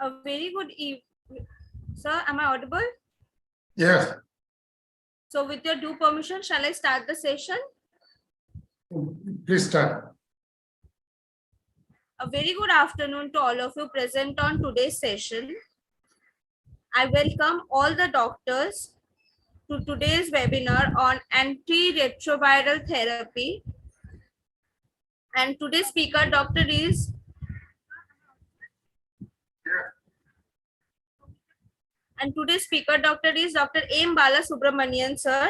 A very good evening. Sir, am I audible? Yes. So with your due permission, shall I start the session? Please start. A very good afternoon to all of you present on today's session. I welcome all the doctors to today's webinar on antiretroviral therapy. And today's speaker doctor is Dr. M. Balasubramanian, sir.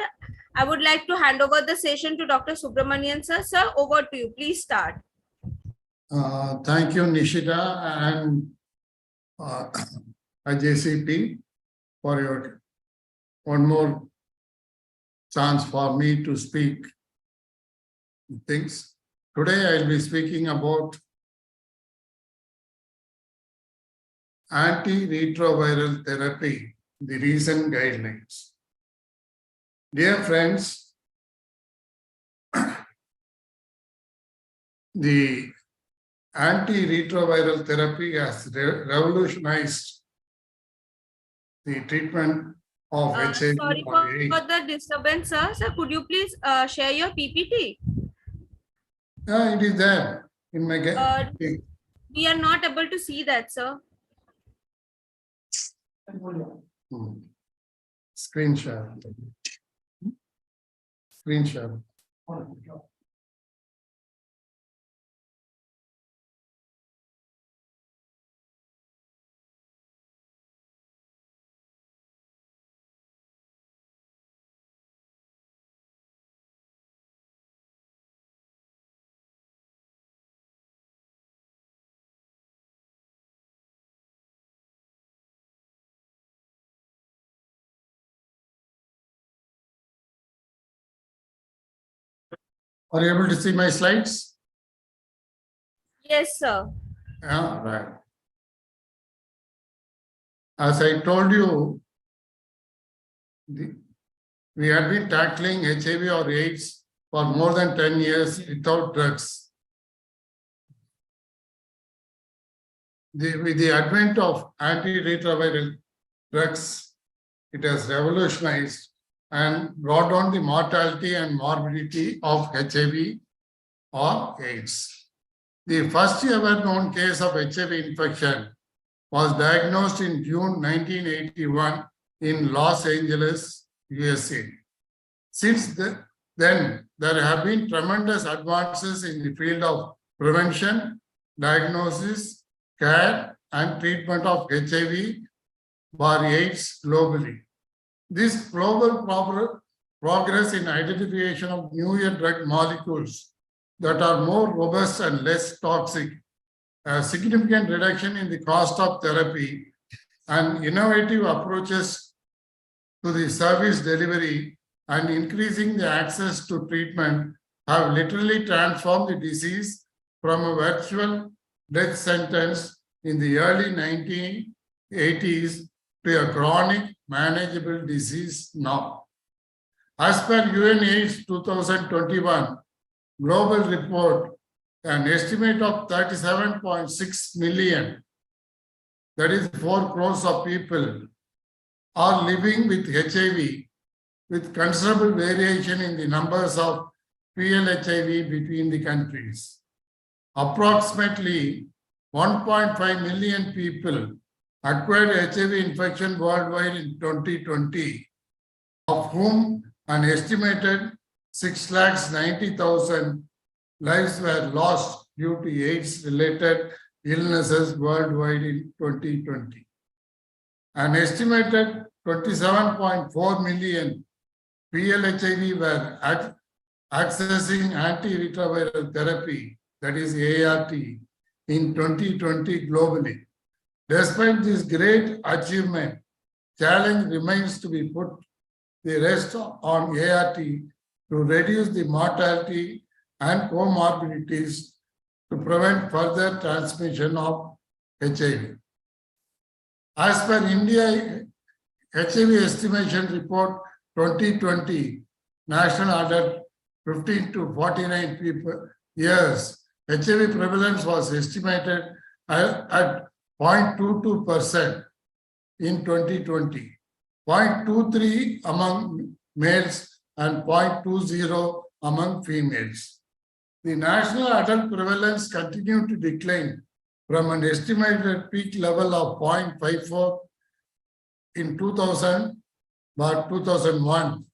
I would like to hand over the session to Dr. Subramanian, sir. Sir, over to you. Please start. Thank you, Nishita and JCP, for your one more chance for me to speak things. Today, I'll be speaking about antiretroviral therapy, the recent guidelines. Dear friends, the antiretroviral therapy has revolutionized the treatment of HIV. Sorry for the disturbance, sir. Sir, could you please share your PPT? It is there in my we are not able to see that, sir. Screen share. Screen share. Are you able to see my slides? Yes, sir. Yeah, right. As I told you, we have been tackling HIV or AIDS for more than 10 years without drugs. With the advent of antiretroviral drugs, it has revolutionized and brought down the mortality and morbidity of HIV or AIDS. The first ever known case of HIV infection was diagnosed in June 1981 in Los Angeles, USA. Since then, there have been tremendous advances in the field of prevention, diagnosis, care, and treatment of HIV or AIDS globally. This global progress in identification of newer drug molecules that are more robust and less toxic, a significant reduction in the cost of therapy, and innovative approaches to the service delivery and increasing the access to treatment have literally transformed the disease from a virtual death sentence in the early 1980s to a chronic manageable disease now. As per UNAIDS 2021 global report, an estimate of 37.6 million, that is 4 crores of people, are living with HIV, with considerable variation in the numbers of PLHIV between the countries. Approximately 1.5 million people acquired HIV infection worldwide in 2020, of whom an estimated 690,000 lives were lost due to AIDS-related illnesses worldwide in 2020. An estimated 27.4 million PLHIV were accessing antiretroviral therapy, that is ART, in 2020 globally. Despite this great achievement, challenge remains to be put the rest on ART to reduce the mortality and comorbidities to prevent further transmission of HIV. As per India HIV estimation report 2020, national adult 15 to 49 years, HIV prevalence was estimated at 0.22% in 2020, 0.23 among males and 0.20 among females. The national adult prevalence continued to decline from an estimated peak level of 0.54 in 2000 or 2001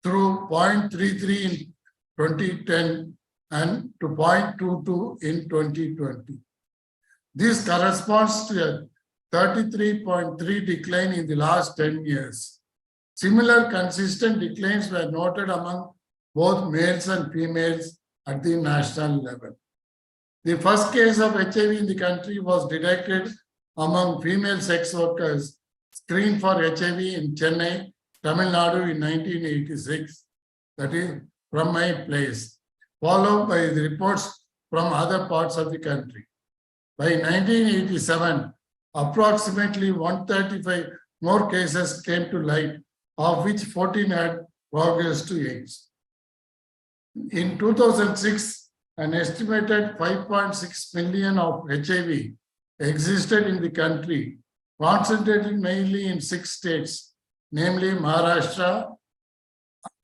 through 0.33 in 2010 and to 0.22 in 2020. This corresponds to a 33.3 decline in the last 10 years. Similar consistent declines were noted among both males and females at the national level. The first case of HIV in the country was detected among female sex workers screened for HIV in Chennai, Tamil Nadu in 1986, that is from my place, followed by the reports from other parts of the country. By 1987, approximately 135 more cases came to light, of which 14 had progressed to AIDS. In 2006, an estimated 5.6 million of HIV existed in the country, concentrated mainly in 6 states, namely Maharashtra,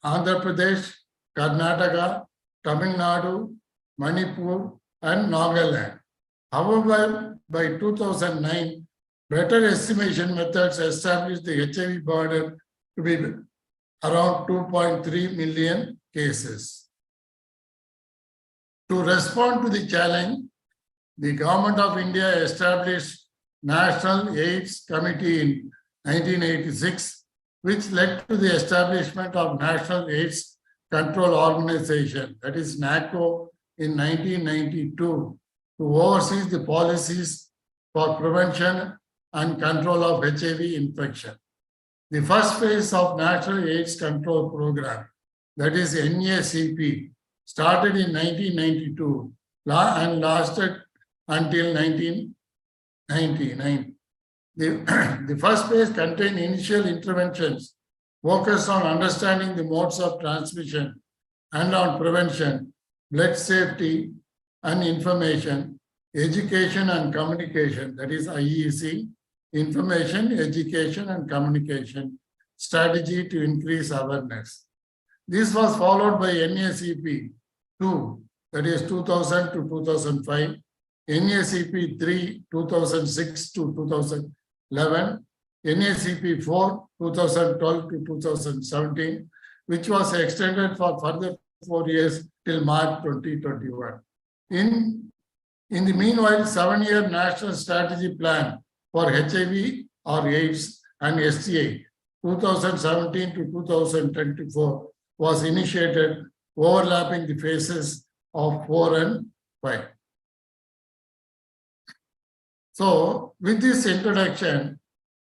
Andhra Pradesh, Karnataka, Tamil Nadu, Manipur, and Nagaland. However, by 2009, better estimation methods established the HIV burden to be around 2.3 million cases. To respond to the challenge, the Government of India established National AIDS Committee in 1986, which led to the establishment of National AIDS Control Organization, that is NACO, in 1992 to oversee the policies for prevention and control of HIV infection. The first phase of National AIDS Control Program, that is NACP, started in 1992 and lasted until 1999. The first phase contained initial interventions focused on understanding the modes of transmission and on prevention, blood safety and information, education and communication, that is IEC, information, education and communication strategy to increase awareness. This was followed by NACP 2, that is 2000 to 2005, NACP 3, 2006 to 2011, NACP 4, 2012 to 2017, which was extended for further 4 years till March 2021. In the meanwhile, 7-year national strategy plan for HIV or AIDS and STI 2017 to 2024 was initiated, overlapping the phases of 4 and 5. So, with this introduction,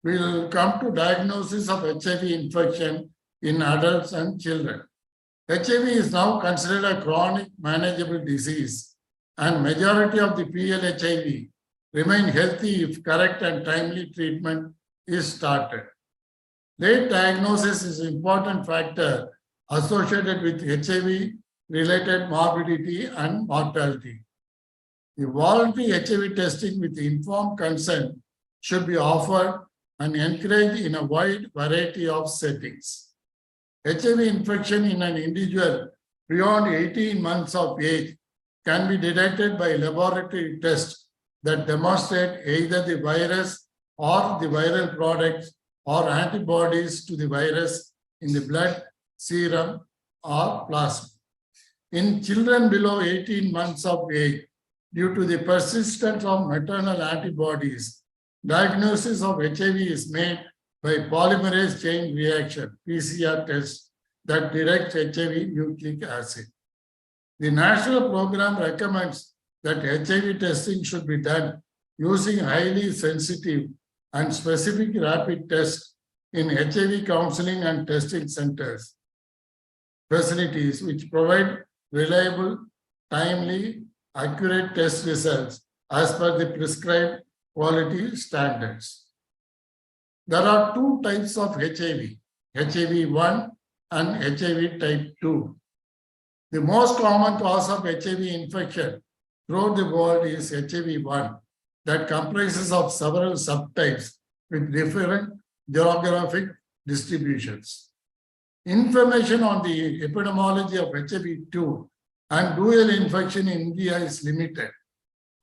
we will come to diagnosis of HIV infection in adults and children. HIV is now considered a chronic manageable disease, and majority of the PLHIV remain healthy if correct and timely treatment is started. Late diagnosis is an important factor associated with HIV-related morbidity and mortality. The voluntary HIV testing with informed consent should be offered and encouraged in a wide variety of settings. HIV infection in an individual beyond 18 months of age can be detected by laboratory tests that demonstrate either the virus or the viral products or antibodies to the virus in the blood, serum, or plasma. In children below 18 months of age, due to the persistence of maternal antibodies, diagnosis of HIV is made by polymerase chain reaction, PCR test, that detects HIV nucleic acid. The national program recommends that HIV testing should be done using highly sensitive and specific rapid tests in HIV counseling and testing centers, facilities which provide reliable, timely, accurate test results as per the prescribed quality standards. There are 2 types of HIV, HIV-1 and HIV type 2. The most common cause of HIV infection throughout the world is HIV-1. that comprises of several subtypes with different geographic distributions. Information on the epidemiology of HIV-2 and dual infection in India is limited.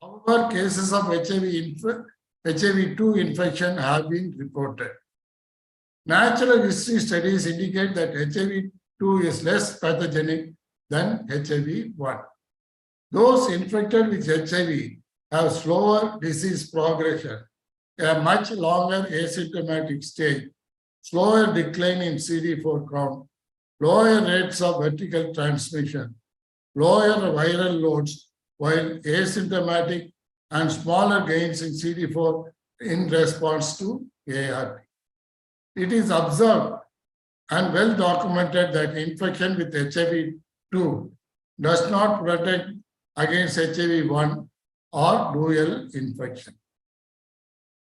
However, cases of HIV-2 infection have been reported. Natural history studies indicate that HIV-2 is less pathogenic than HIV-1. Those infected with HIV have slower disease progression, a much longer asymptomatic stage, slower decline in CD4 count, lower rates of vertical transmission, lower viral loads, while asymptomatic and smaller gains in CD4 in response to ART. It is observed and well documented that infection with HIV-2 does not protect against HIV-1 or dual infection.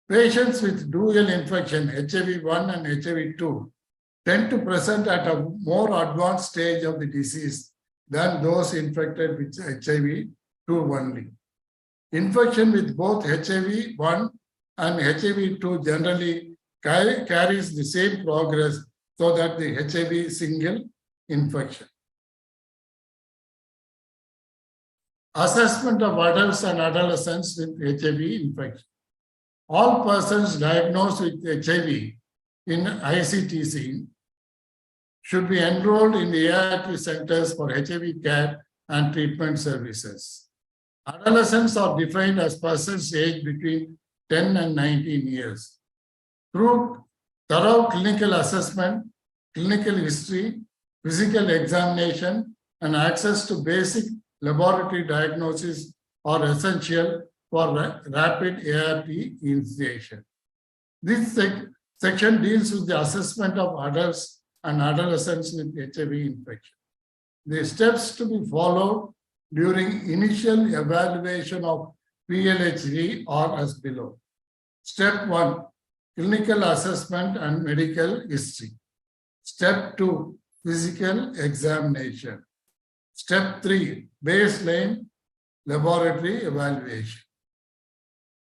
Patients with dual infection, HIV-1 and HIV-2, tend to present at a more advanced stage of the disease than those infected with HIV-2 only. Infection with both HIV-1 and HIV-2 generally carries the same progress, so that the HIV single infection. Assessment of adults and adolescents with HIV infection. All persons diagnosed with HIV in ICTC should be enrolled in the ART centers for HIV care and treatment services. Adolescents are defined as persons aged between 10 and 19 years. Through thorough clinical assessment, clinical history, physical examination, and access to basic laboratory diagnosis are essential for rapid ART initiation. This section deals with the assessment of adults and adolescents with HIV infection. The steps to be followed during initial evaluation of PLHD are as below. Step 1, clinical assessment and medical history. Step 2, physical examination. Step 3, baseline laboratory evaluation.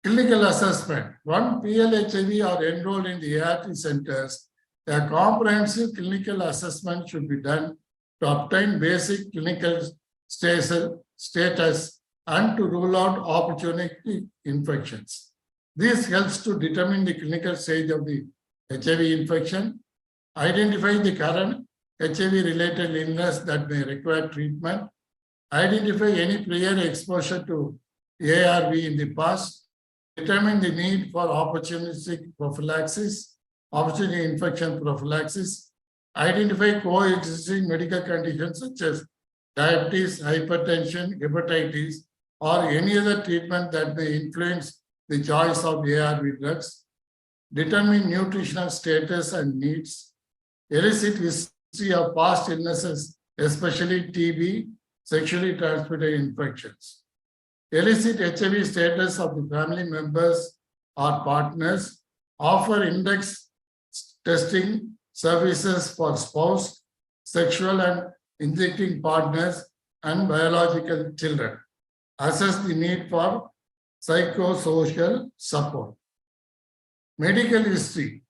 Clinical assessment. When PLHIV are enrolled in the ART centers, a comprehensive clinical assessment should be done to obtain basic clinical status and to rule out opportunistic infections. This helps to determine the clinical stage of the HIV infection, identify the current HIV-related illness that may require treatment, identify any prior exposure to ARV in the past, determine the need for opportunistic prophylaxis, opportunity infection prophylaxis, identify coexisting medical conditions such as diabetes, hypertension, hepatitis, or any other treatment that may influence the choice of ARV drugs, determine nutritional status and needs, elicit history of past illnesses, especially TB, sexually transmitted infections, elicit HIV status of the family members or partners, offer index testing services for spouse, sexual and injecting partners, and biological children, assess the need for psychosocial support. Medical history.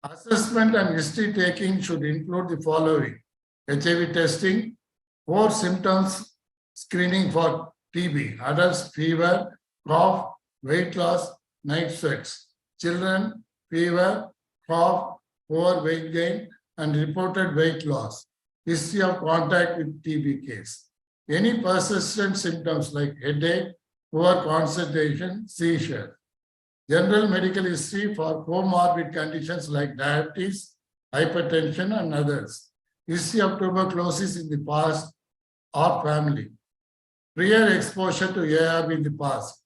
Assessment and history taking should include the following: HIV testing, 4 symptoms screening for TB, adults fever, cough, weight loss, night sweats, children fever, cough, poor weight gain, and reported weight loss, history of contact with TB case. Any persistent symptoms like headache, poor concentration, seizure. General medical history for comorbid conditions like diabetes, hypertension, and others. History of tuberculosis in the past or family. Prior exposure to ARV in the past.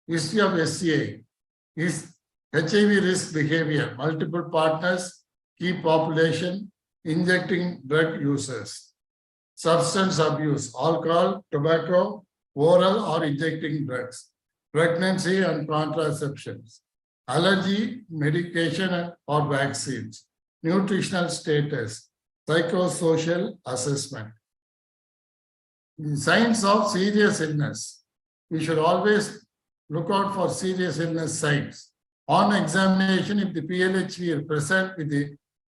History of SCA. HIV risk behavior, multiple partners, key population, injecting drug users. Substance abuse, alcohol, tobacco, oral or injecting drugs. Pregnancy and contraceptions. Allergy, medication or vaccines. Nutritional status. Psychosocial assessment. In signs of serious illness, we should always look out for serious illness signs. On examination, if the PLHV is present with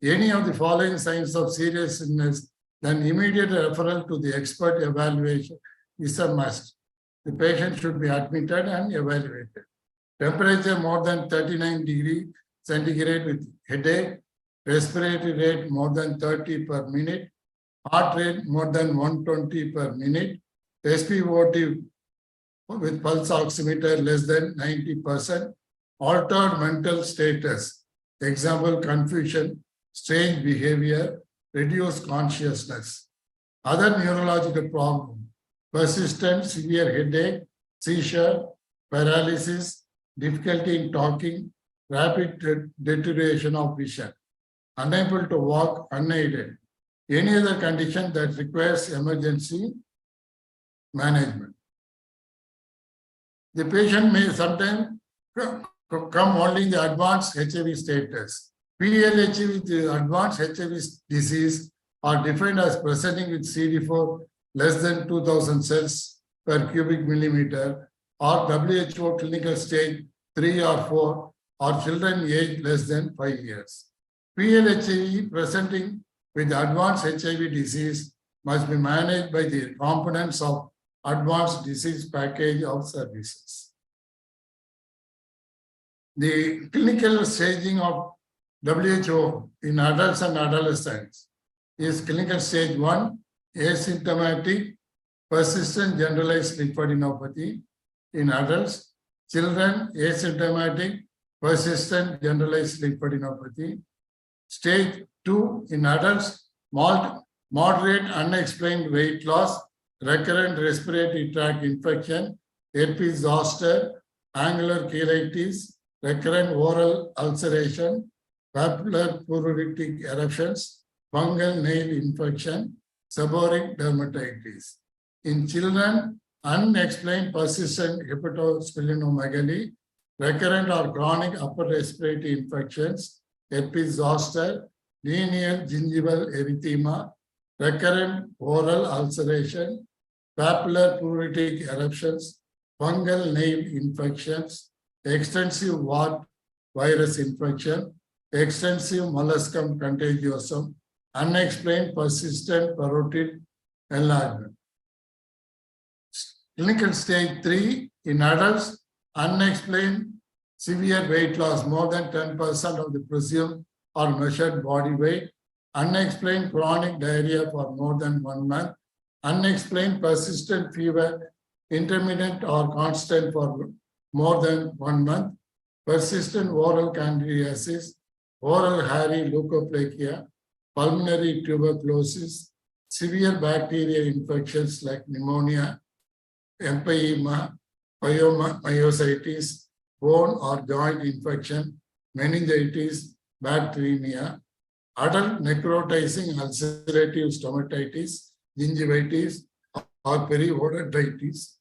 any of the following signs of serious illness, then immediate referral to the expert evaluation is a must. The patient should be admitted and evaluated. Temperature more than 39 degrees centigrade with headache, respiratory rate more than 30 per minute, heart rate more than 120 per minute, SpO2 with pulse oximeter less than 90%, altered mental status, example, confusion, strange behavior, reduced consciousness. Other neurological problems, persistent severe headache, seizure, paralysis, difficulty in talking, rapid deterioration of vision, unable to walk unaided, any other condition that requires emergency management. The patient may sometimes come only in the advanced HIV status. PLHV with the advanced HIV disease are defined as presenting with CD4 less than 2000 cells per cubic millimeter, or WHO clinical stage 3 or 4, or children aged less than 5 years. PLHV presenting with advanced HIV disease must be managed by the components of advanced disease package of services. The clinical staging of WHO in adults and adolescents is clinical stage 1, asymptomatic, persistent generalized lymphadenopathy in adults, children, asymptomatic, persistent generalized lymphadenopathy. Stage 2 in adults, moderate unexplained weight loss, recurrent respiratory tract infection, herpes zoster, angular cheilitis, recurrent oral ulceration, papular pruritic eruptions, fungal nail infection, seborrheic dermatitis. In children, unexplained persistent hepatosplenomegaly, recurrent or chronic upper respiratory infections, herpes zoster, linear gingival erythema, recurrent oral ulceration, papular pruritic eruptions, fungal nail infections, extensive wart virus infection, extensive molluscum contagiosum, unexplained persistent parotid enlargement. Clinical stage 3 in adults, unexplained severe weight loss, more than 10% of the presumed or measured body weight, unexplained chronic diarrhea for more than 1 month, unexplained persistent fever, intermittent or constant for more than 1 month, persistent oral candidiasis, oral hairy leukoplakia, pulmonary tuberculosis, severe bacterial infections like pneumonia, empyema, myositis, bone or joint infection, meningitis, bacteremia, adult necrotizing ulcerative stomatitis, gingivitis, or periodontitis,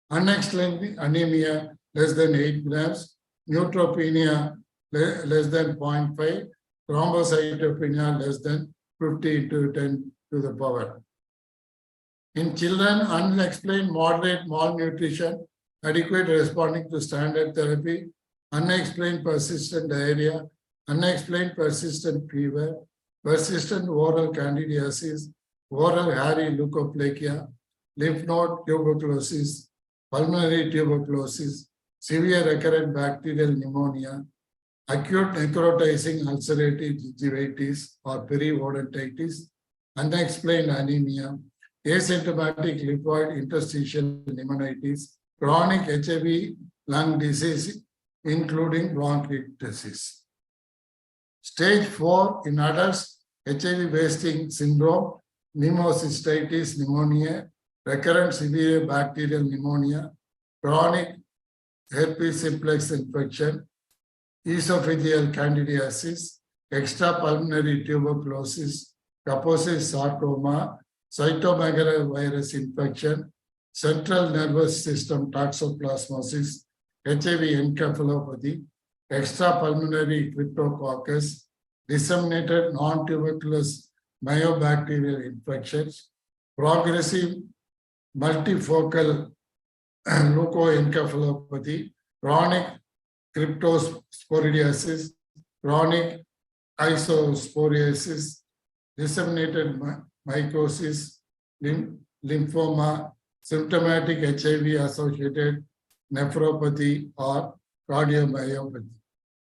unexplained anemia less than 8 grams, neutropenia less than 0.5, thrombocytopenia less than 50 into 10 to the power. In children, unexplained moderate malnutrition, adequate responding to standard therapy, unexplained persistent diarrhea, unexplained persistent fever, persistent oral candidiasis, oral hairy leukoplakia, lymph node tuberculosis, pulmonary tuberculosis, severe recurrent bacterial pneumonia, acute necrotizing ulcerative gingivitis or periodontitis, unexplained anemia, asymptomatic lymphoid interstitial pneumonitis, chronic HIV lung disease, including bronchitis. Stage 4 in adults, HIV wasting syndrome, pneumocystitis pneumonia, recurrent severe bacterial pneumonia, chronic herpes simplex infection, esophageal candidiasis, extrapulmonary tuberculosis, Kaposi sarcoma, cytomegalovirus infection, central nervous system toxoplasmosis, HIV encephalopathy, extrapulmonary cryptococcus, disseminated non-tuberculous myobacterial infections, progressive multifocal leukoencephalopathy, chronic cryptosporidiasis, chronic isosporiasis, disseminated mycosis, lymphoma, symptomatic HIV-associated nephropathy or cardiomyopathy.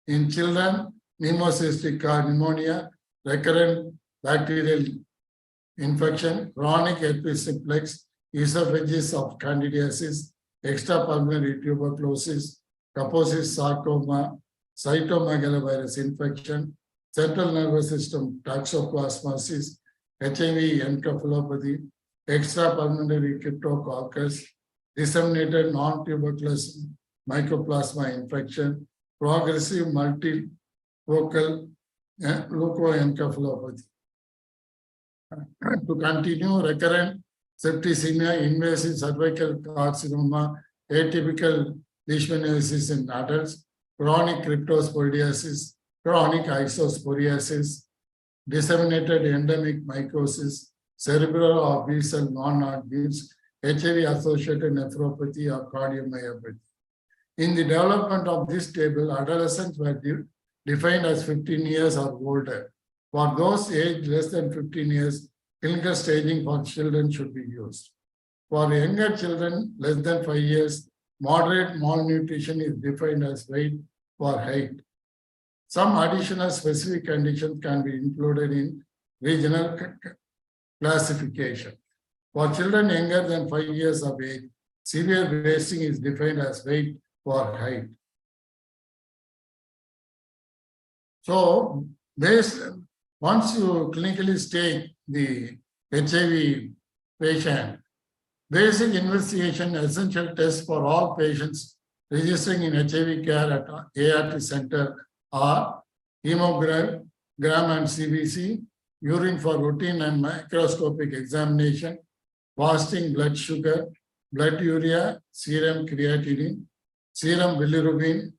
In children, pneumocystic pneumonia, recurrent bacterial infection, chronic herpes simplex, esophagus of candidiasis, extrapulmonary tuberculosis, Kaposis sarcoma, cytomegalovirus infection, central nervous system toxoplasmosis, HIV encephalopathy, extrapulmonary cryptococcus, disseminated non-tuberculous mycoplasma infection, progressive multifocal leukoencephalopathy. To continue, recurrent septicemia, invasive cervical carcinoma, atypical leishmaniasis in adults, chronic cryptosporidiasis, chronic isosporiasis, disseminated endemic mycosis, cerebral or basal non-Hodgkin's, HIV-associated nephropathy or cardiomyopathy. In the development of this table, adolescents were defined as 15 years or older. For those aged less than 15 years, clinical staging for children should be used. For younger children less than 5 years, moderate malnutrition is defined as weight for height. Some additional specific conditions can be included in regional classification. For children younger than 5 years of age, severe wasting is defined as weight for height. So, once you clinically stage the HIV patient, basic investigation essential tests for all patients registering in HIV care at ART center are hemogram and CBC, urine for routine and microscopic examination, fasting blood sugar, blood urea, serum creatinine, serum bilirubin,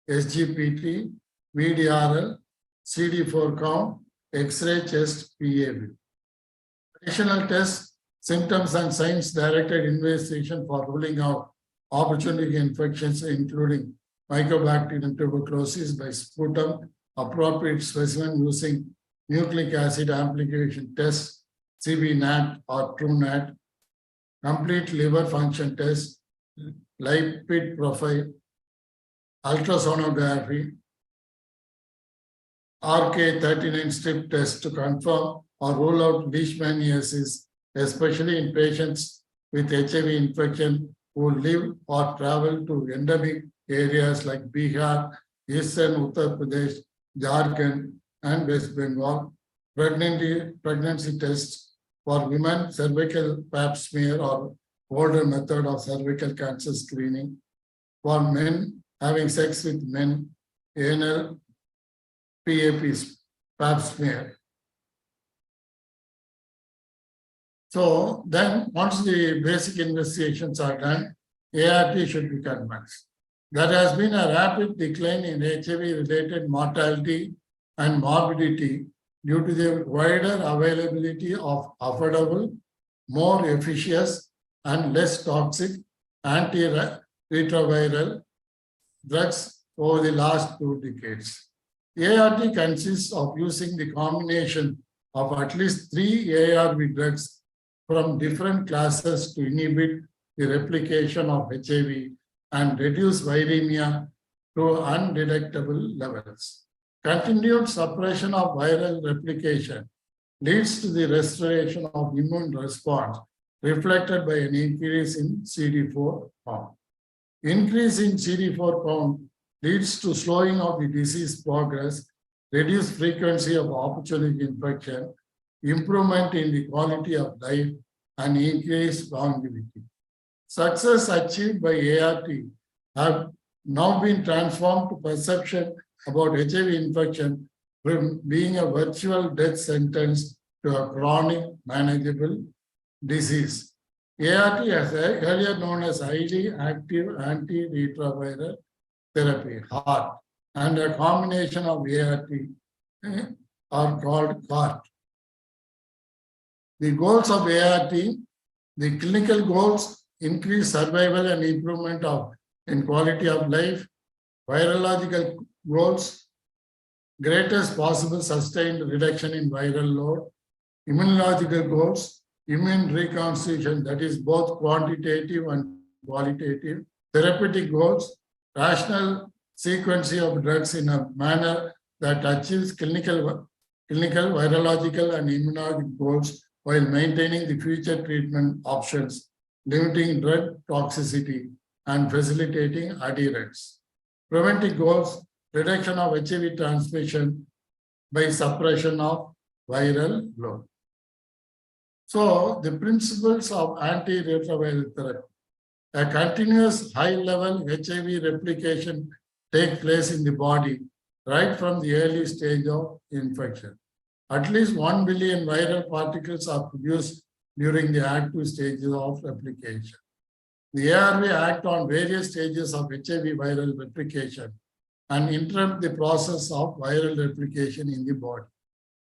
SGPT, VDRL, CD4 count, X-ray chest PAB. Additional tests, symptoms and signs directed investigation for ruling out opportunistic infections, including mycobacterium tuberculosis by sputum, appropriate specimen using nucleic acid amplification test, CBNAT or TrueNAT, complete liver function test, lipid profile, ultrasonography, RK39 strip test to confirm or rule out leishmaniasis, especially in patients with HIV infection who live or travel to endemic areas like Bihar, Eastern Uttar Pradesh, Jharkhand, and West Bengal. Pregnancy tests for women, cervical pap smear or older method of cervical cancer screening. For men, having sex with men, anal pap smear. So then once the basic investigations are done, ART should be commenced. There has been a rapid decline in HIV-related mortality and morbidity due to the wider availability of affordable, more efficacious, and less toxic antiretroviral drugs over the last 2 decades. ART consists of using the combination of at least 3 ARV drugs from different classes to inhibit the replication of HIV and reduce viremia to undetectable levels. Continued suppression of viral replication leads to the restoration of immune response, reflected by an increase in CD4 count. Increase in CD4 count leads to slowing of the disease progress, reduced frequency of opportunistic infection, improvement in the quality of life, and increased longevity. Success achieved by ART have now been transformed to perception about HIV infection from being a virtual death sentence to a chronic manageable disease. ART, as earlier known as highly active antiretroviral therapy, HART, and a combination of ART are called CART. The goals of ART, the clinical goals increased survival and improvement in quality of life, virological goals, greatest possible sustained reduction in viral load, immunological goals, immune reconstitution, that is both quantitative and qualitative, therapeutic goals, rational sequencing of drugs in a manner that achieves clinical, virological, and immunologic goals while maintaining the future treatment options, limiting drug toxicity, and facilitating adherence. Preventive goals, reduction of HIV transmission by suppression of viral load. So the principles of antiretroviral therapy. A continuous high-level HIV replication takes place in the body right from the early stage of infection. At least 1 billion viral particles are produced during the active stages of replication. The ARV act on various stages of HIV viral replication and interrupt the process of viral replication in the body.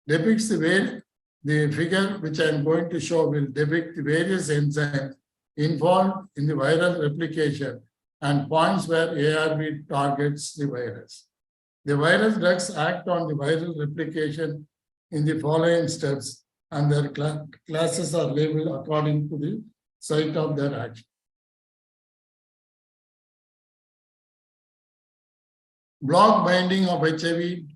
Depicts the figure which I am going to show will depict the various enzymes involved in the viral replication and points where ARV targets the virus. The virus drugs act on the viral replication in the following steps, and their classes are labeled according to the site of their action. Block binding of HIV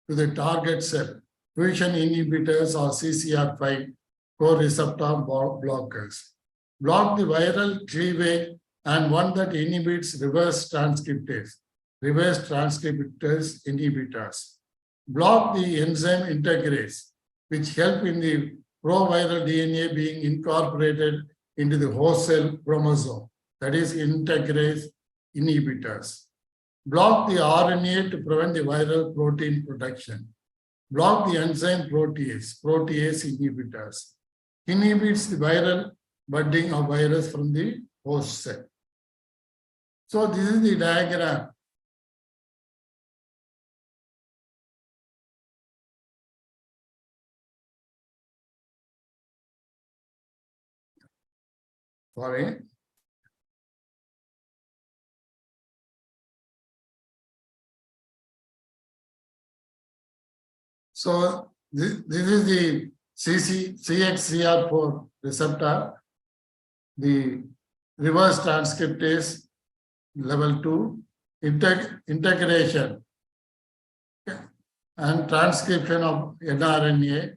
to the target cell, fusion inhibitors or CCR5 co-receptor blockers. Block the viral cleavage and one that inhibits reverse transcriptase inhibitors. Block the enzyme integrase, which help in the proviral DNA being incorporated into the host cell chromosome, that is integrase inhibitors. Block the RNA to prevent the viral protein production. Block the enzyme protease inhibitors. Inhibits the viral budding of virus from the host cell. So this is the diagram. Sorry. So this is the CXCR4 receptor, the reverse transcriptase level 2, integration and transcription of mRNA,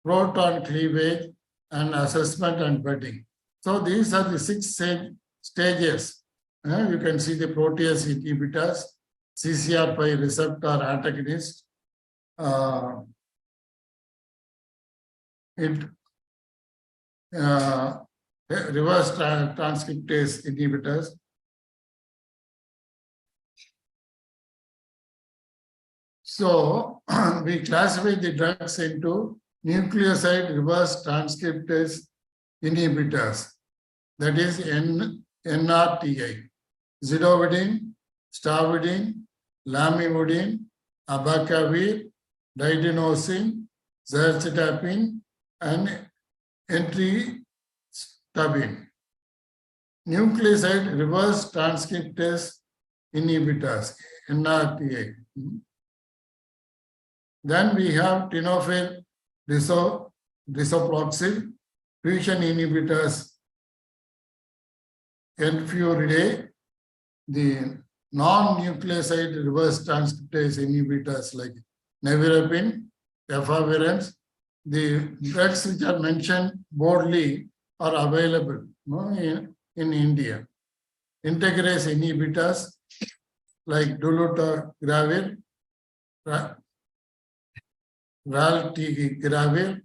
proton cleavage, and assessment and budding. So these are the 6 stages. You can see the protease inhibitors, CCR5 receptor antagonist, reverse transcriptase inhibitors. So we classify the drugs into nucleoside reverse transcriptase inhibitors, that is NRTI, zidovudine, stavudine, lamivudine, abacavir, didenosine, zercetapine, and entristabine. Nucleoside reverse transcriptase inhibitors, NRTA. Then we have tenofovir disoproxil, fusion inhibitors, enfuridae, the non-nucleoside reverse transcriptase inhibitors like nevirapine, efavirenz. The drugs which are mentioned boldly are available in India. Integrase inhibitors like dolutegravir, raltegravir,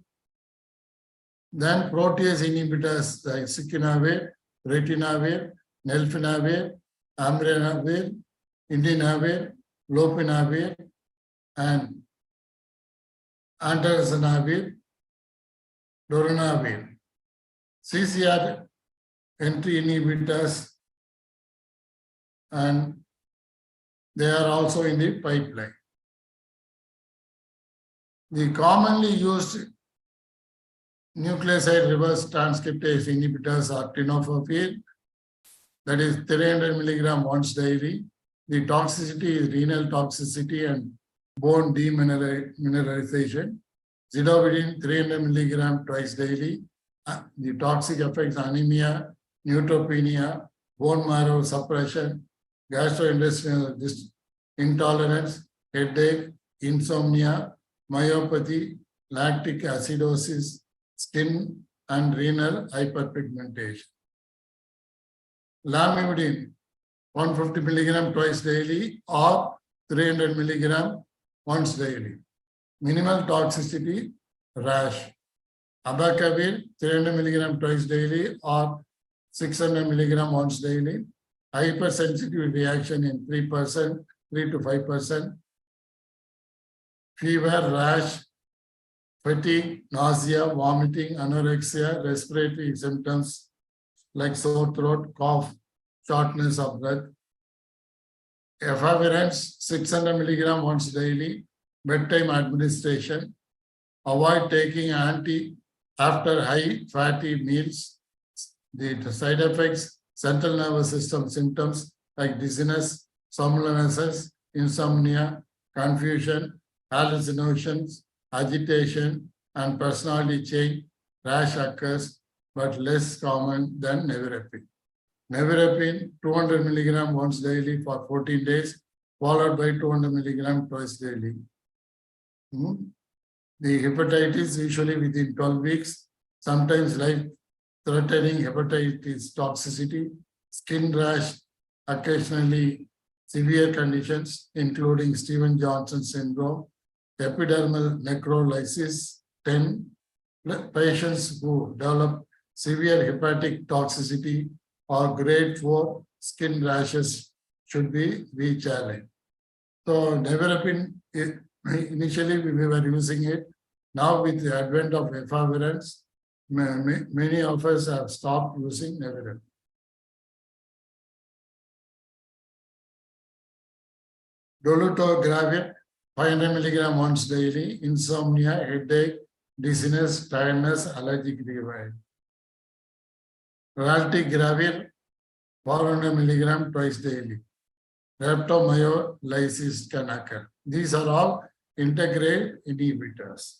then protease inhibitors like sikinavir, ritonavir, nelfinavir, amrinavir, indinavir, lopinavir, and antarzanavir, doronavir. CCR entry inhibitors, and they are also in the pipeline. The commonly used nucleoside reverse transcriptase inhibitors or tenofovir, that is 300 milligram once daily. The toxicity is renal toxicity and bone demineralization. Zidovudine 300 milligram twice daily. The toxic effects anemia, neutropenia, bone marrow suppression, gastrointestinal intolerance, headache, insomnia, myopathy, lactic acidosis, skin and renal hyperpigmentation. Lamivudine 150 milligram twice daily or 300 milligram once daily. Minimal toxicity, rash. Abacavir 300 milligram twice daily or 600 milligram once daily. Hypersensitivity reaction in 3%, 3 to 5%. Fever, rash, fatigue, nausea, vomiting, anorexia, respiratory symptoms like sore throat, cough, shortness of breath. Efavirenz 600 milligram once daily, bedtime administration. Avoid taking after high fatty meals. The side effects, central nervous system symptoms like dizziness, somnolence, insomnia, confusion, hallucinations, agitation, and personality change. Rash occurs, but less common than nevirapine. Nevirapine 200 milligram once daily for 14 days, followed by 200 milligram twice daily. The hepatitis usually within 12 weeks, sometimes life-threatening hepatitis toxicity, skin rash, occasionally severe conditions, including Stevens-Johnson syndrome, epidermal necrolysis, 10 patients who develop severe hepatic toxicity or grade 4 skin rashes should be rechallenged. So nevirapine, initially we were using it. Now with the advent of efavirenz, many of us have stopped using nevirapine. Dolutegravir 500 milligram once daily, insomnia, headache, dizziness, tiredness, allergic reaction. Raltegravir 400 milligram twice daily. Rhabdomyolysis can occur. These are all integrase inhibitors.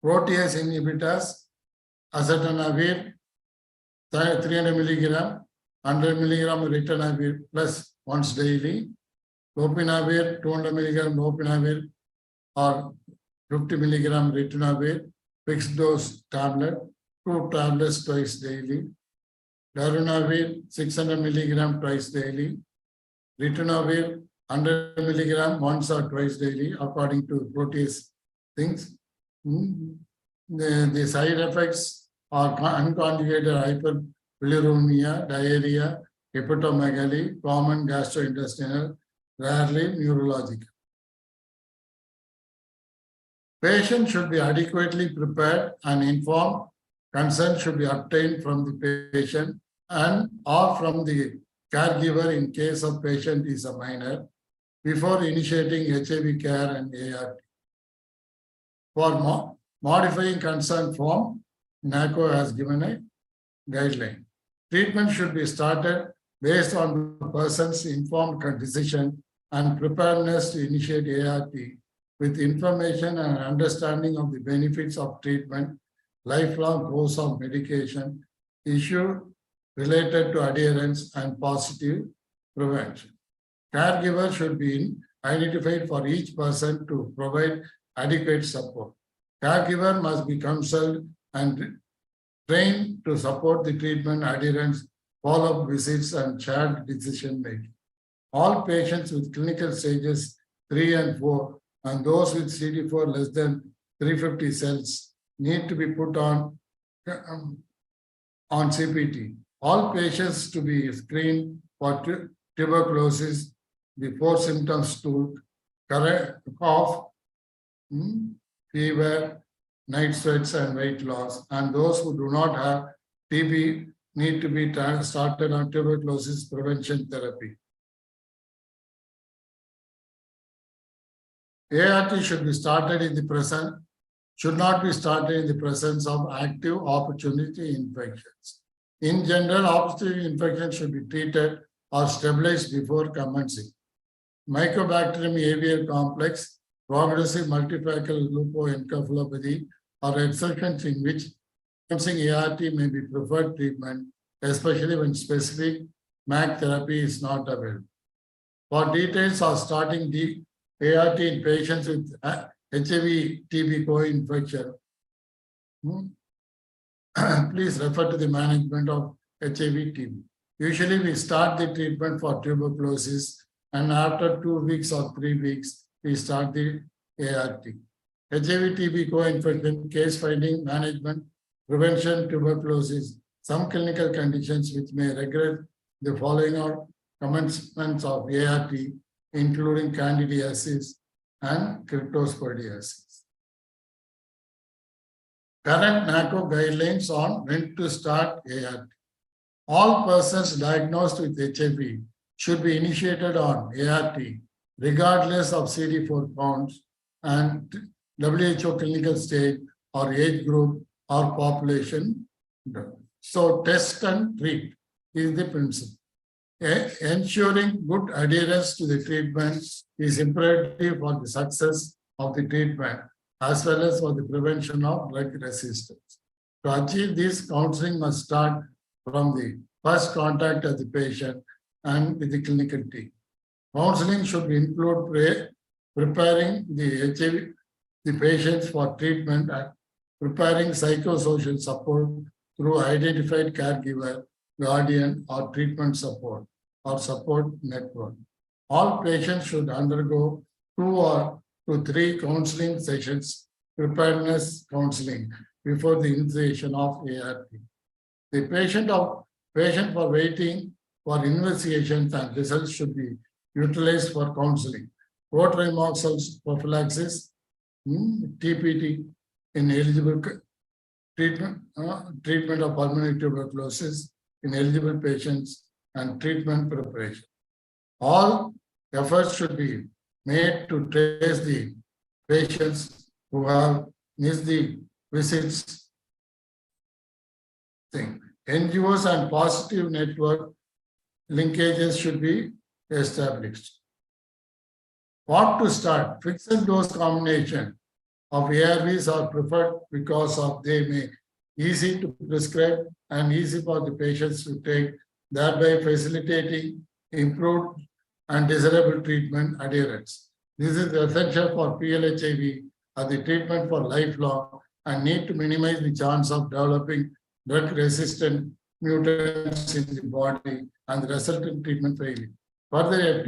Protease inhibitors, azatanavir 300 milligram, 100 milligram ritonavir plus once daily. Lopinavir 200 milligram lopinavir or 50 milligram ritonavir, fixed dose tablet, 2 tablets twice daily. Darunavir 600 milligram twice daily. Ritonavir 100 milligram once or twice daily according to protease things. The side effects are unconjugated hyperbilirubinemia, diarrhea, hepatomegaly, common gastrointestinal, rarely neurological. Patient should be adequately prepared and informed. Consent should be obtained from the patient and or from the caregiver in case of patient is a minor before initiating HIV care and ART. For modifying consent form, NACO has given a guideline. Treatment should be started based on the person's informed decision and preparedness to initiate ART with information and understanding of the benefits of treatment, lifelong course of medication, issue related to adherence and positive prevention. Caregiver should be identified for each person to provide adequate support. Caregiver must be counseled and trained to support the treatment, adherence, follow-up visits, and shared decision making. All patients with clinical stages 3 and 4 and those with CD4 less than 350 cells need to be put on CPT. All patients to be screened for tuberculosis before symptoms to cough, fever, night sweats, and weight loss. And those who do not have TB need to be started on tuberculosis prevention therapy. ART should be started in the present, should not be started in the presence of active opportunity infections. In general, opportunity infections should be treated or stabilized before commencing. Mycobacterium aviar complex, progressive multifocal leukoencephalopathy, or exceptions in which commencing ART may be preferred treatment, especially when specific MAC therapy is not available. For details of starting the ART in patients with HIV TB co-infection, please refer to the management of HIV TB. Usually we start the treatment for tuberculosis, and after 2 weeks or 3 weeks, we start the ART. HIV TB co-infection, case finding, management, prevention, tuberculosis, some clinical conditions which may regret the following are commencements of ART, including candidiasis and cryptosporidiasis. Current NACO guidelines on when to start ART. All persons diagnosed with HIV should be initiated on ART, regardless of CD4 counts and WHO clinical stage or age group or population. So test and treat is the principle. Ensuring good adherence to the treatment is imperative for the success of the treatment as well as for the prevention of drug resistance. To achieve this, counseling must start from the first contact of the patient and with the clinical team. Counseling should include preparing the patients for treatment and preparing psychosocial support through identified caregiver, guardian, or treatment support or support network. All patients should undergo 2 to 3 counseling sessions, preparedness counseling, before the initiation of ART. The patient for waiting for investigations and results should be utilized for counseling. Cotrimoxal prophylaxis, TPT, in eligible treatment of pulmonary tuberculosis in eligible patients, and treatment preparation. All efforts should be made to trace the patients who have missed the visits. NGOs and positive network linkages should be established. What to start? Fixed dose combination of ARVs are preferred because of they may easy to prescribe and easy for the patients to take, thereby facilitating improved and desirable treatment adherence. This is essential for PLHIV as the treatment for lifelong and need to minimize the chance of developing drug-resistant mutants in the body and the resultant treatment failure. Further,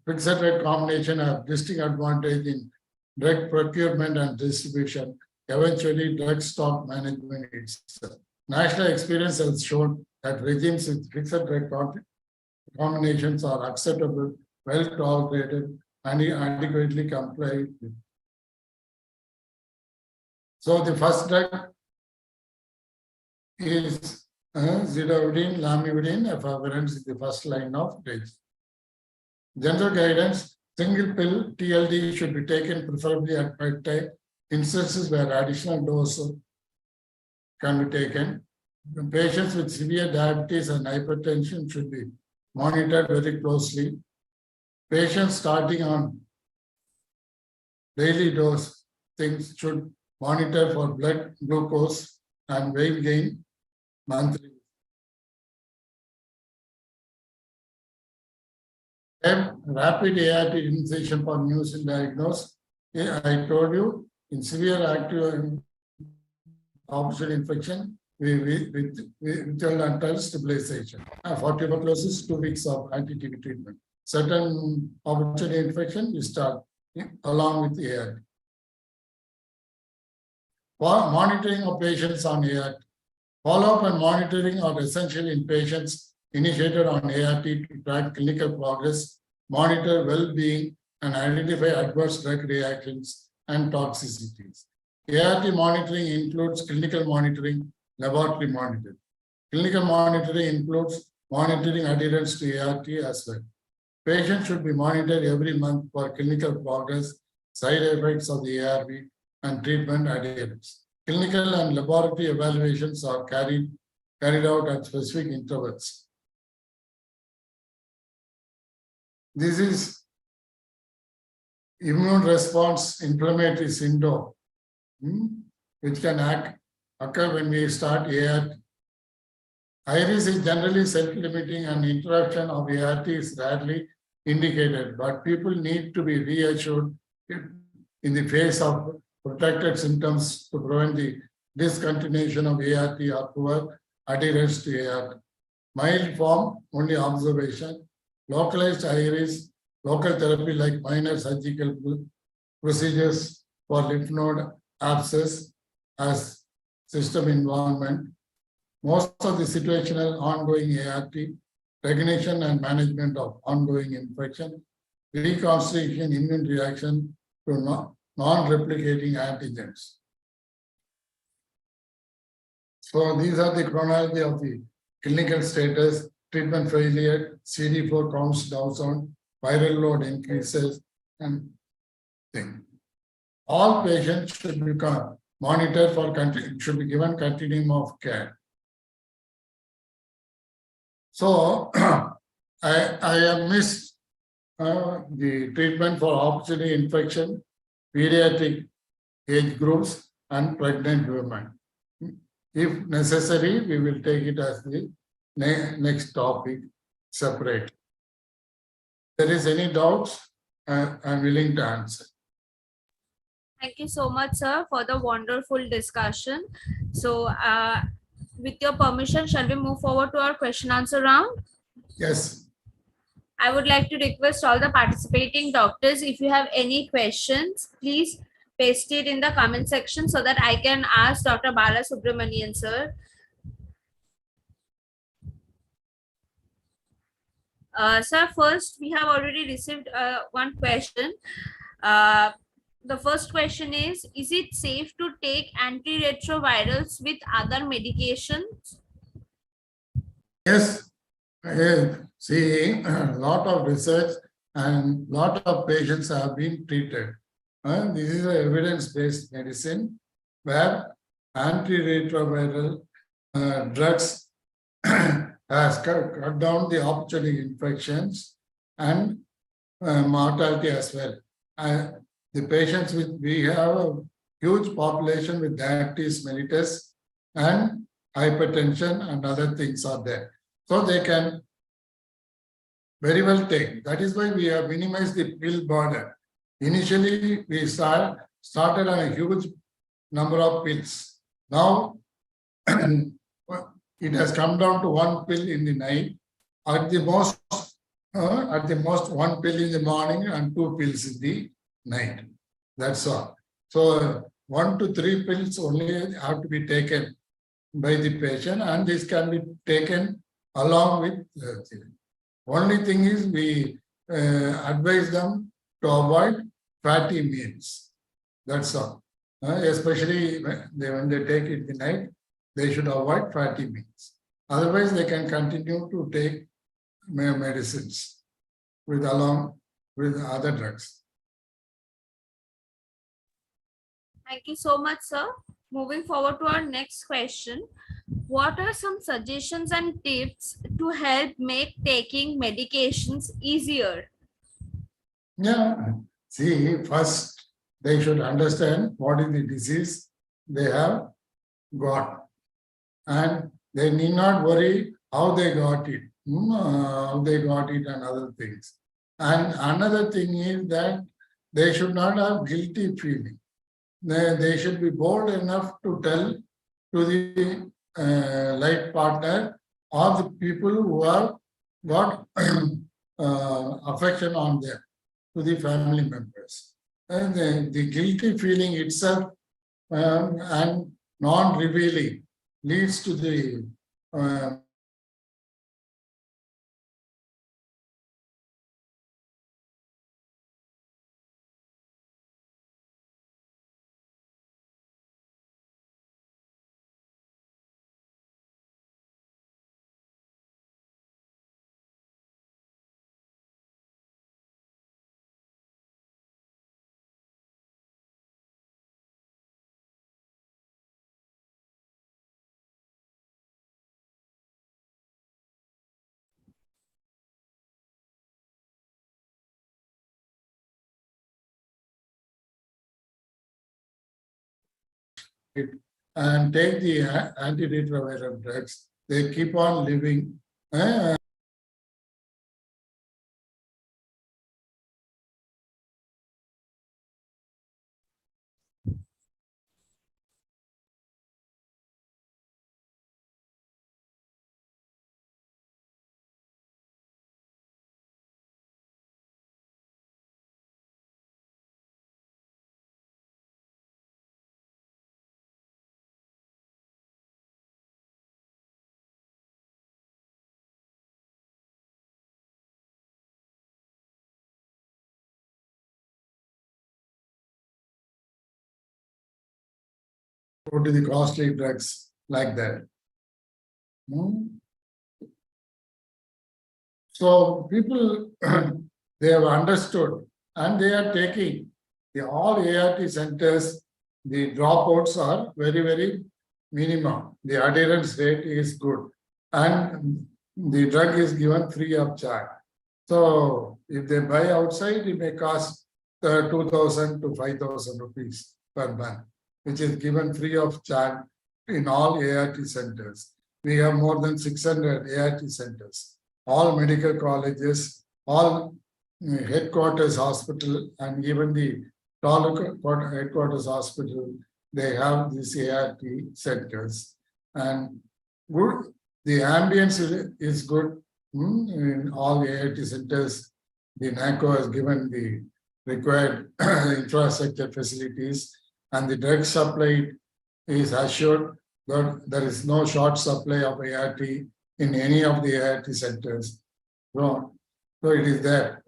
fixed rate combination have distinct advantage in drug procurement and distribution, eventually drug stock management itself. National experience has shown that regimes with fixed rate combinations are acceptable, well tolerated, and adequately complied with. So the first drug is zidovudine, lamivudine, efavirenz is the first line of treatment. General guidance: single pill TLD should be taken preferably at bedtime. Instances where additional dose can be taken. The patients with severe diabetes and hypertension should be monitored very closely. Patients starting on daily dose things should monitor for blood glucose and weight gain monthly. Rapid ART initiation for news and diagnose. I told you in severe active optional infection, we withhold until stabilization. For tuberculosis, 2 weeks of anti-TB treatment. Certain opportunity infection, we start along with ART. For monitoring of patients on ART. Follow-up and monitoring are essential in patients initiated on ART to track clinical progress, monitor well-being, and identify adverse drug reactions and toxicities. ART monitoring includes clinical monitoring, laboratory monitoring. Clinical monitoring includes monitoring adherence to ART as well. Patients should be monitored every month for clinical progress, side effects of the ARV, and treatment adherence. Clinical and laboratory evaluations are carried out at specific intervals. This is immune response inflammatory syndrome, which can occur when we start ART. Iris is generally self-limiting and interruption of ART is rarely indicated, but people need to be reassured in the face of protracted symptoms to prevent the discontinuation of ART or poor adherence to ART. Mild form, only observation. Localized iris, local therapy like minor surgical procedures for lymph node abscess as system involvement. Most of the situational ongoing ART, recognition and management of ongoing infection, reconstitution immune reaction to non-replicating antigens. So these are the chronology of the clinical status, treatment failure, CD4 counts down, viral load increases, and thing. All patients should be monitored for should be given continuum of care. So I have missed the treatment for opportunity infection, pediatric age groups, and pregnant women. If necessary, we will take it as the next topic separate. If there is any doubts, I'm willing to answer. Thank you so much, sir, for the wonderful discussion. So, with your permission, shall we move forward to our question answer round? Yes. I would like to request all the participating doctors, if you have any questions, please paste it in the comment section so that I can ask Dr. Balasubramanian, sir. Sir, first, we have already received one question. The first question is it safe to take antiretrovirals with other medications? Yes. See, a lot of research and lot of patients have been treated. This is an evidence-based medicine where antiretroviral drugs has cut down the opportunity infections and mortality as well. The patients we have a huge population with diabetes mellitus and hypertension and other things are there. So they can very well take. That is why we have minimized the pill burden. Initially, we started on a huge number of pills. Now, it has come down to one pill in the night. At the most, one pill in the morning and two pills in the night. That's all. So 1 to 3 pills only have to be taken by the patient, and this can be taken along with only thing is we advise them to avoid fatty meals. That's all. Especially when they take it in the night, they should avoid fatty meals. Otherwise, they can continue to take medicines along with other drugs. Thank you so much, sir. Moving forward to our next question. What are some suggestions and tips to help make taking medications easier? Yeah. See, first they should understand what is the disease they have got. And they need not worry how they got it, and other things. And another thing is that they should not have guilty feeling. They should be bold enough to tell to the life partner or the people who have got affection on them, to the family members. And the guilty feeling itself and non-revealing leads to the and take the antiretroviral drugs, they keep on living. uh, go to the costly drugs like that. So people, they have understood and they are taking the all ART centers, the dropouts are very, very minimum. The adherence rate is good. And the drug is given free of charge. So if they buy outside, it may cost 2,000 to 5,000 rupees per month, which is given free of charge in all ART centers. We have more than 600 ART centers, all medical colleges, all headquarters hospital, and even the headquarters hospital, they have these ART centers. And good, the ambience is good in all ART centers. The NACO has given the required infrastructure facilities, and the drug supply is assured that there is no short supply of ART in any of the ART centers. So it is there.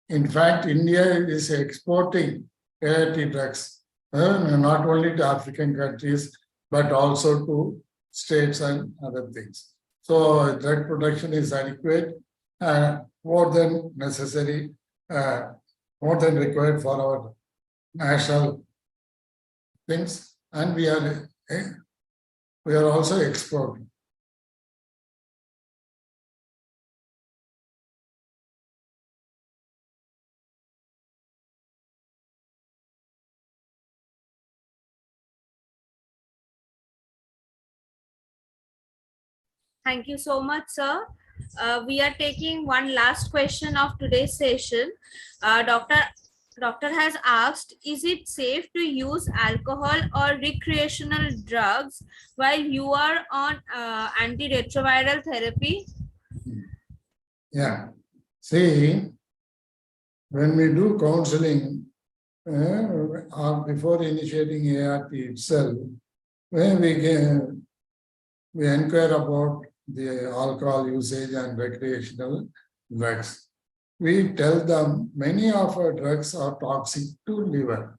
In fact, India is exporting ART drugs, not only to African countries, but also to states and other things. So drug production is adequate, more than necessary, more than required for our national things, and we are also exporting. Thank you so much, sir. We are taking one last question of today's session. Doctor has asked, is it safe to use alcohol or recreational drugs while you are on antiretroviral therapy? Yeah. See, when we do counseling, or before initiating ART itself, when we inquire about the alcohol usage and recreational drugs. We tell them many of our drugs are toxic to liver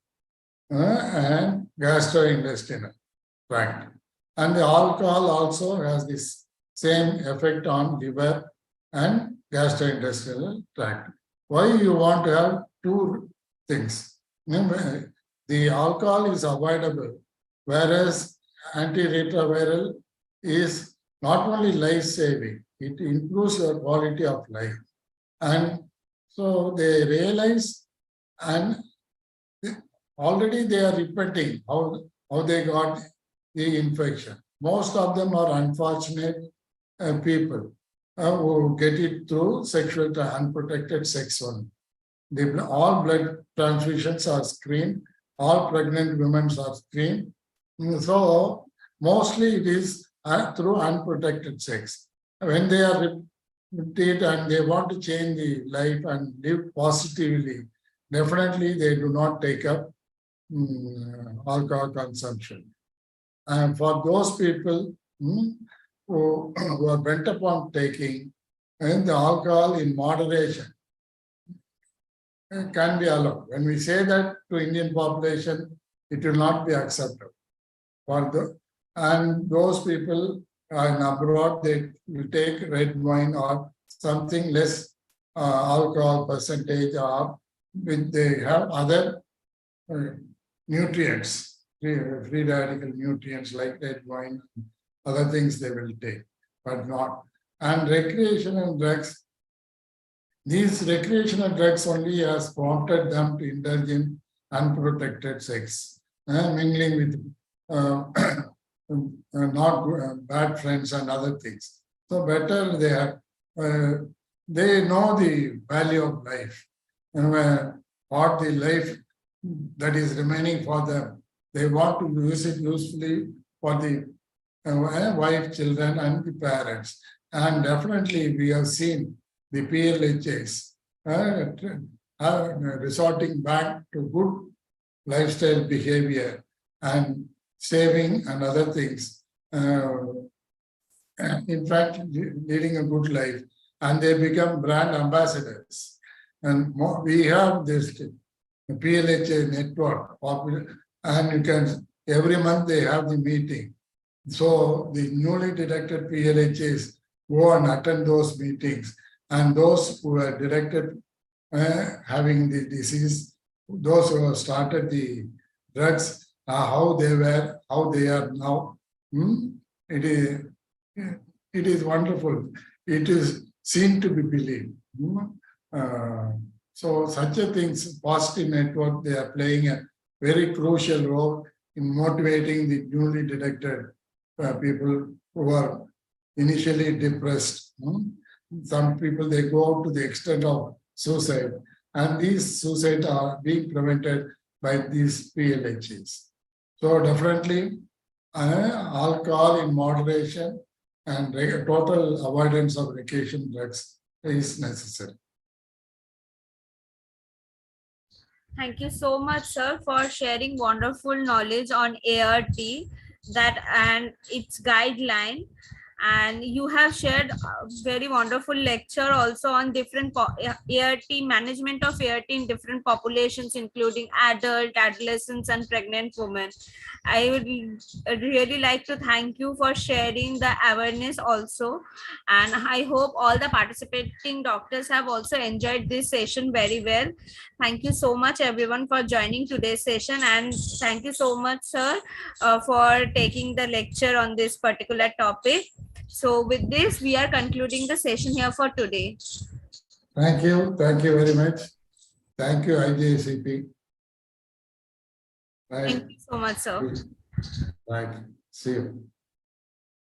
and gastrointestinal tract. And the alcohol also has this same effect on liver and gastrointestinal tract. Why you want to have two things? The alcohol is avoidable, whereas antiretroviral is not only life-saving, it improves your quality of life. And so they realize, and already they are repenting how they got the infection. Most of them are unfortunate people who get it through sexual unprotected sex only. All blood transfusions are screened, all pregnant women are screened. So mostly it is through unprotected sex. When they are it and they want to change the life and live positively, definitely they do not take up alcohol consumption. And for those people who are bent upon taking the alcohol in moderation can be allowed. When we say that to Indian population, it will not be acceptable. And those people in abroad, they will take red wine or something less alcohol percentage, or they have other nutrients, free radical nutrients like red wine, other things they will take, but not. And recreational drugs, these recreational drugs only has prompted them to indulge in unprotected sex, mingling with not bad friends and other things. So better they know the value of life, and what the life that is remaining for them. They want to use it usefully for the wife, children, and the parents. And definitely, we have seen the PLHAs resorting back to good lifestyle behavior and saving and other things. In fact, leading a good life, and they become brand ambassadors. And we have this PLHA network, and you can every month they have the meeting. So the newly detected PLHAs go and attend those meetings, and those who are detected having the disease, those who have started the drugs, how they were, how they are now. It is wonderful. It is seen to be believed. So such a things, positive network, they are playing a very crucial role in motivating the newly detected people who are initially depressed. Some people, they go out to the extent of suicide, and these suicides are being prevented by these PLHs. So definitely, alcohol in moderation and total avoidance of recreational drugs is necessary. Thank you so much, sir, for sharing wonderful knowledge on ART and its guideline. And you have shared a very wonderful lecture also on different ART management of ART in different populations, including adult, adolescents, and pregnant women. I would really like to thank you for sharing the awareness also, and I hope all the participating doctors have also enjoyed this session very well. Thank you so much everyone for joining today's session, and thank you so much, sir, for taking the lecture on this particular topic. So with this, we are concluding the session here for today. Thank you very much. Thank you, IJCP. Thank you so much, sir. Right. See you.